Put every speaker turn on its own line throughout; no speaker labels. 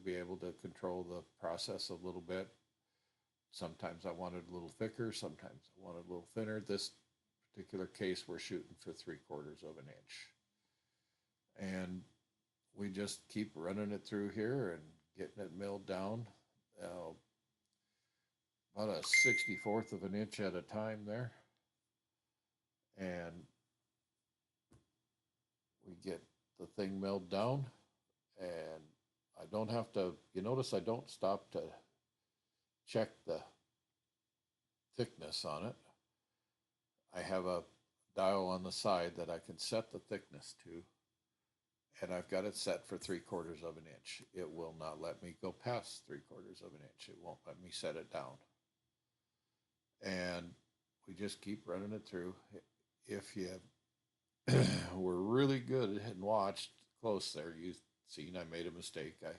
be able to control the process a little bit. Sometimes I wanted a little thicker, sometimes I wanted a little thinner. This particular case, we're shooting for 3/4 of an inch. And we just keep running it through here and getting it milled down. Uh, about a 64th of an inch at a time there. And we get the thing milled down. And I don't have to, you notice I don't stop to check the thickness on it. I have a dial on the side that I can set the thickness to, and I've got it set for 3/4 of an inch. It will not let me go past 3/4 of an inch. It won't let me set it down. And we just keep running it through. If you were really good and watched close there, you've seen I made a mistake. I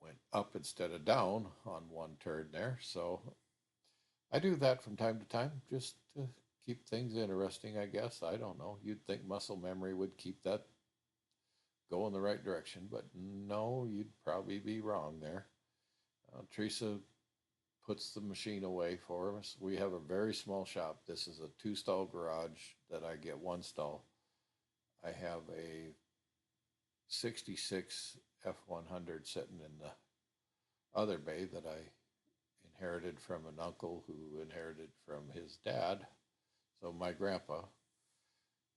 went up instead of down on one turn there. So I do that from time to time just to keep things interesting, I guess. I don't know. You'd think muscle memory would keep that go in the right direction, but no, you'd probably be wrong there. Teresa puts the machine away for us. We have a very small shop. This is a 2-stall garage that I get 1 stall. I have a 66 F100 sitting in the other bay that I inherited from an uncle who inherited from his dad. So my grandpa,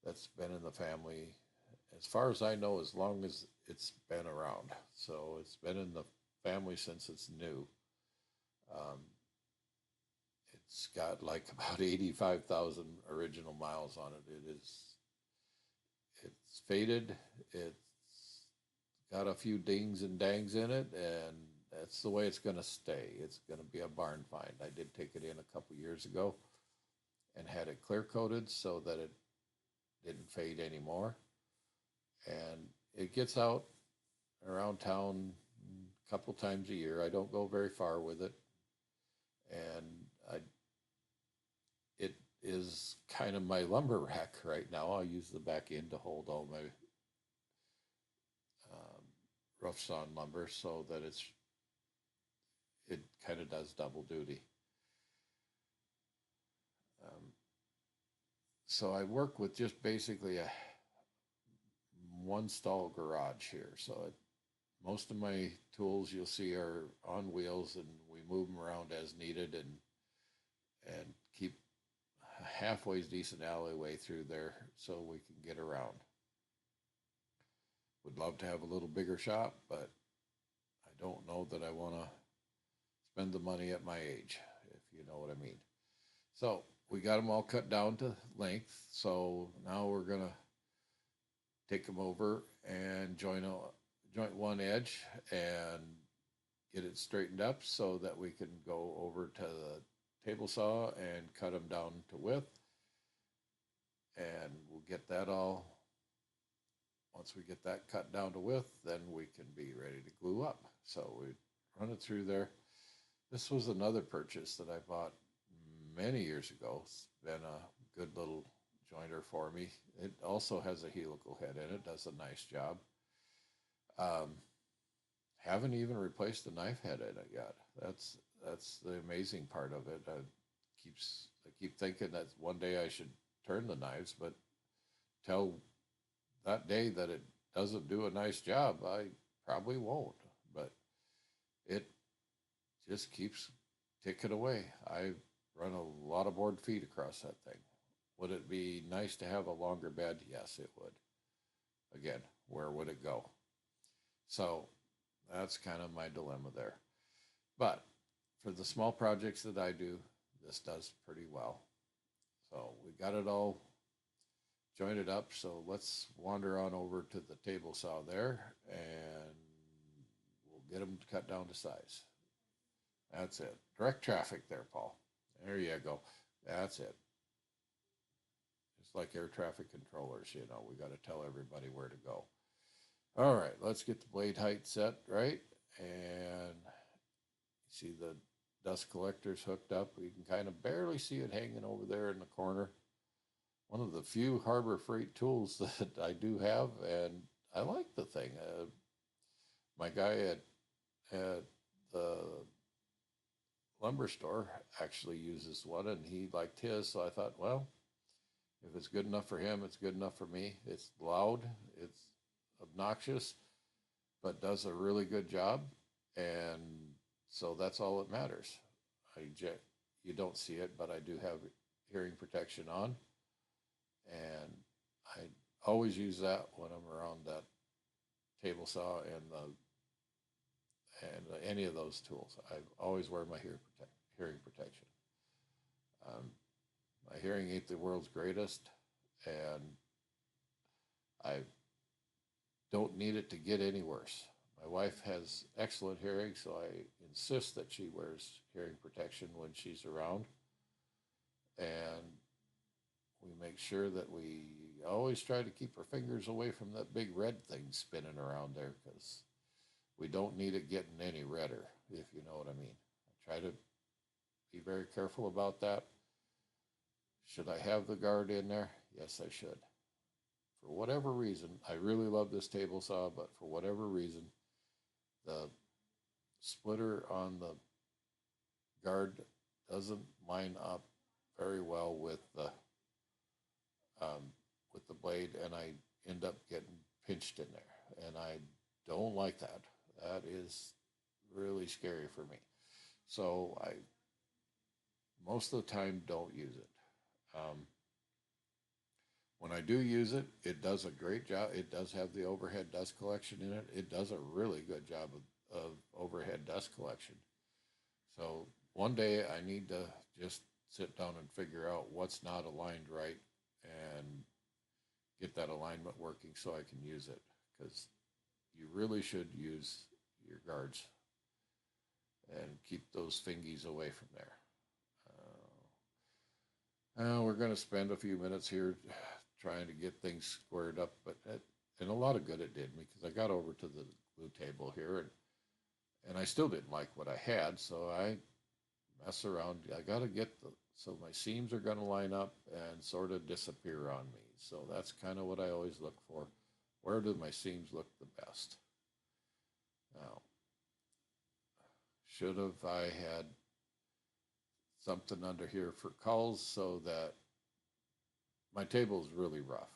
that's been in the family, as far as I know, as long as it's been around. So it's been in the family since it's new. Um, it's got like about 85,000 original miles on it. It's faded. It's got a few dings and dangs in it, and that's the way it's going to stay. It's going to be a barn find. I did take it in a couple years ago and had it clear coated so that it didn't fade anymore. And it gets out around town a couple times a year. I don't go very far with it. And it is kind of my lumber rack right now. I use the back end to hold all my rough sawn lumber so that it kind of does double duty. Um, so I work with just basically a 1-stall garage here. So most of my tools you'll see are on wheels, and we move them around as needed, and keep a halfway decent alleyway through there so we can get around. Would love to have a little bigger shop, but I don't know that I want to spend the money at my age, if you know what I mean. So we got them all cut down to length. So now we're going to take them over and joint one edge and get it straightened up so that we can go over to the table saw and cut them down to width. And we'll get that all, once we get that cut down to width, then we can be ready to glue up. So we run it through there. This was another purchase that I bought many years ago. It's been a good little jointer for me. It also has a helical head in it, does a nice job. Haven't even replaced the knife head in it yet. That's the amazing part of it. I keep thinking that one day I should turn the knives, but till that day that it doesn't do a nice job, I probably won't. But it just keeps ticking away. I run a lot of board feet across that thing. Would it be nice to have a longer bed? Yes, it would. Again, where would it go? So that's kind of my dilemma there. But for the small projects that I do, this does pretty well. So we got it all jointed up. So let's wander on over to the table saw there, and we'll get them cut down to size. That's it. Direct traffic there, Paul. There you go. That's it. It's like air traffic controllers, we got to tell everybody where to go. All right, let's get the blade height set right. And see the dust collectors hooked up. You can kind of barely see it hanging over there in the corner. One of the few Harbor Freight tools that I do have, and I like the thing. My guy at at the lumber store actually uses one, and he liked his. So I thought, well, if it's good enough for him, it's good enough for me. It's loud, it's obnoxious, but does a really good job, and so that's all that matters. You don't see it, but I do have hearing protection on, and I always use that when I'm around that table saw and any of those tools. I always wear my hearing protection. Um, my hearing ain't the world's greatest, and I don't need it to get any worse. My wife has excellent hearing, so I insist that she wears hearing protection when she's around. And we make sure that we always try to keep our fingers away from that big red thing spinning around there because we don't need it getting any redder, if you know what I mean. I try to be very careful about that. Should I have the guard in there? Yes, I should. For whatever reason, I really love this table saw, but for whatever reason, the splitter on the guard doesn't line up very well with the blade, and I end up getting pinched in there, and I don't like that. That is really scary for me. So I most of the time don't use it. Um, when I do use it, it does a great job. It does have the overhead dust collection in it. It does a really good job of overhead dust collection. So one day I need to just sit down and figure out what's not aligned right and get that alignment working so I can use it because you really should use your guards and keep those fingies away from there. We're going to spend a few minutes here trying to get things squared up, and a lot of good it did me because I got over to the glue table here and I still didn't like what I had, so I mess around. I got to get so my seams are going to line up and sort of disappear on me. So that's kind of what I always look for. Where do my seams look the best? Now, should have I had something under here for culls so that my table is really rough.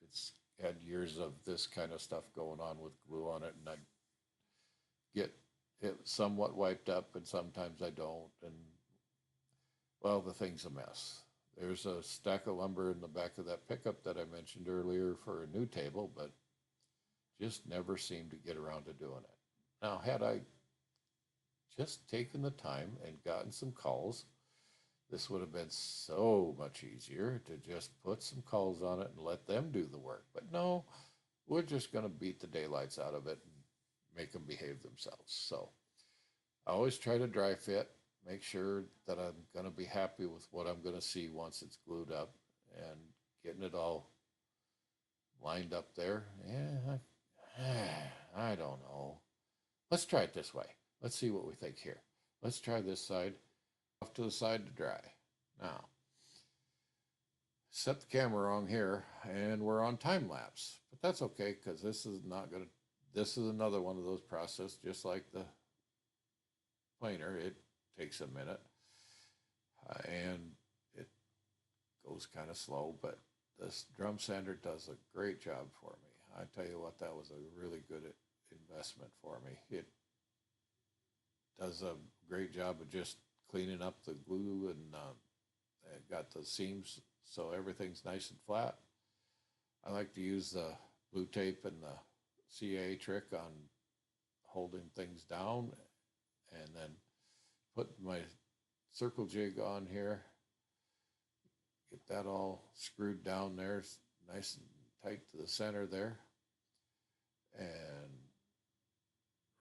It's had years of this kind of stuff going on with glue on it, and I get it somewhat wiped up, and sometimes I don't. And well, the thing's a mess. There's a stack of lumber in the back of that pickup that I mentioned earlier for a new table, but just never seemed to get around to doing it. Now, had I just taken the time and gotten some culls, this would have been so much easier to just put some culls on it and let them do the work. But no, we're just going to beat the daylights out of it and make them behave themselves. So I always try to dry fit, make sure that I'm going to be happy with what I'm going to see once it's glued up and getting it all lined up there. Yeah, I don't know. Let's try it this way. Let's see what we think here. Let's try this side off to the side to dry. Now, set the camera on here and we're on time lapse, but that's okay because this is another one of those processes just like the planer. It takes a minute and it goes kind of slow, but this drum sander does a great job for me. I tell you what, that was a really good investment for me. It does a great job of just cleaning up the glue and got the seams so everything's nice and flat. I like to use the blue tape and the CA trick on holding things down and then put my circle jig on here, get that all screwed down there, nice and tight to the center there, and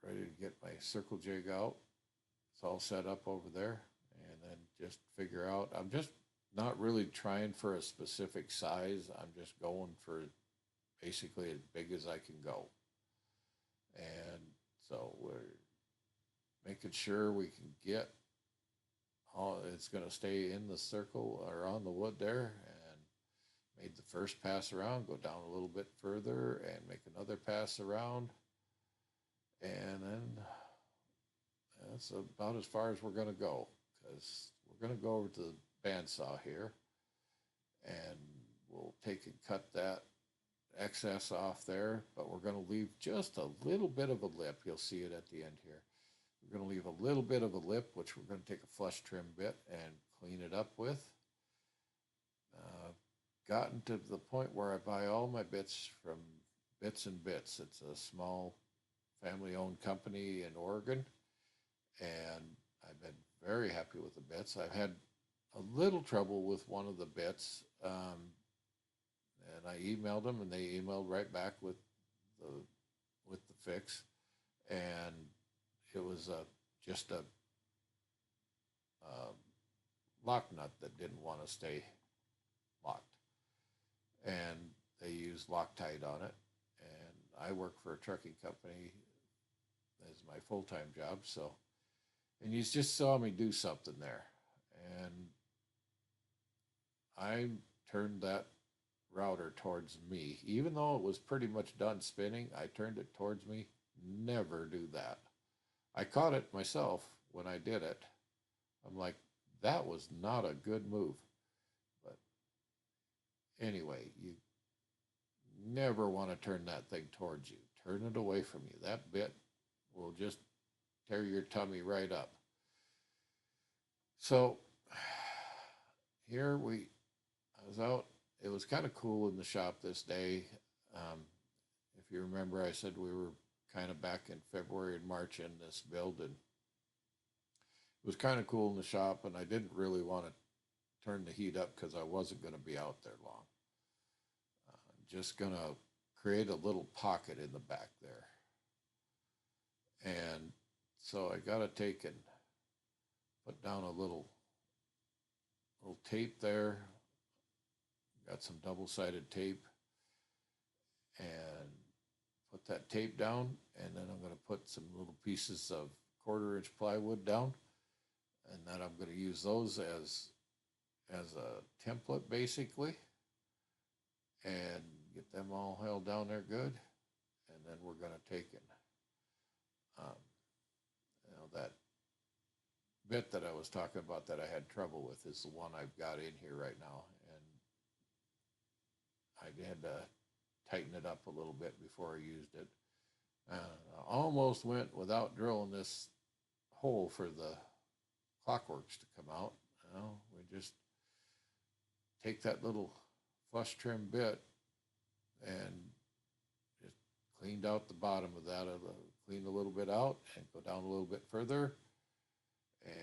ready to get my circle jig out. It's all set up over there, and then just figure out, I'm just not really trying for a specific size. I'm just going for basically as big as I can go. And so we're making sure we can get all, it's going to stay in the circle or on the wood there, and made the first pass around, go down a little bit further and make another pass around, and then that's about as far as we're going to go, because we're going to go over to the bandsaw here, and we'll take and cut that excess off there, but we're going to leave just a little bit of a lip. You'll see it at the end here. We're going to leave a little bit of a lip, which we're going to take a flush trim bit and clean it up with. Gotten to the point where I buy all my bits from Bits and Bits. It's a small family-owned company in Oregon, and I've been very happy with the bits. I've had a little trouble with one of the bits, and I emailed them, and they emailed right back the with the fix, and it was just a lock nut that didn't want to stay locked, and they used Loctite on it. And I work for a trucking company as my full-time job, so, and you just saw me do something there, and I turned that router towards me. Even though it was pretty much done spinning, I turned it towards me. Never do that. I caught it myself when I did it. I'm like, that was not a good move. But anyway, you never want to turn that thing towards you. Turn it away from you. That bit will just tear your tummy right up. So here I was out. It was kind of cool in the shop this day. If you remember, I said we were kind of back in February and March in this build, and it was kind of cool in the shop, and I didn't really want to turn the heat up because I wasn't going to be out there long. Just going to create a little pocket in the back there. And so I got to take and put down a little tape there. Got some double-sided tape, and put that tape down, and then I'm going to put some little pieces of 1/4-inch plywood down, and then I'm going to use those as a template basically, and get them all held down there good. And then we're going to take and that bit that I was talking about that I had trouble with is the one I've got in here right now, and I had to tighten it up a little bit before I used it. I almost went without drilling this hole for the Clockworks to come out. We just take that little flush trim bit and just cleaned out the bottom of that, cleaned a little bit out, and go down a little bit further, and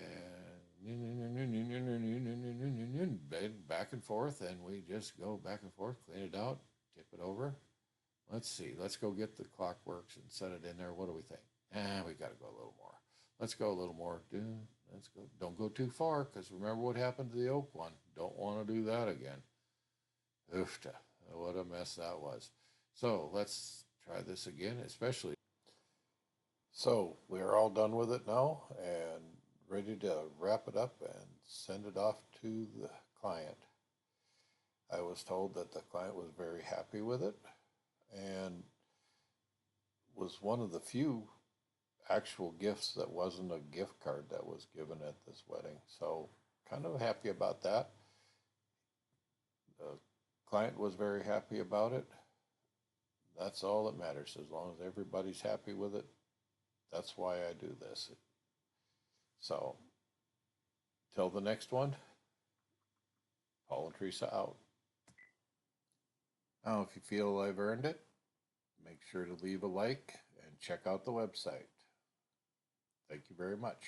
back and forth, and we just go back and forth, clean it out, tip it over. Let's see, let's go get the Clockworks and set it in there. What do we think? We got to go a little more. Let's go a little more. Let's go. Don't go too far, because remember what happened to the oak one. Don't want to do that again. Oofta, what a mess that was. So let's try this again, especially. So we're all done with it now and ready to wrap it up and send it off to the client. I was told that the client was very happy with it, and was one of the few actual gifts that wasn't a gift card that was given at this wedding. So kind of happy about that. The client was very happy about it. That's all that matters. As long as everybody's happy with it, that's why I do this. So till the next one, Paul and Teresa out. Now, if you feel I've earned it, make sure to leave a like and check out the website. Thank you very much.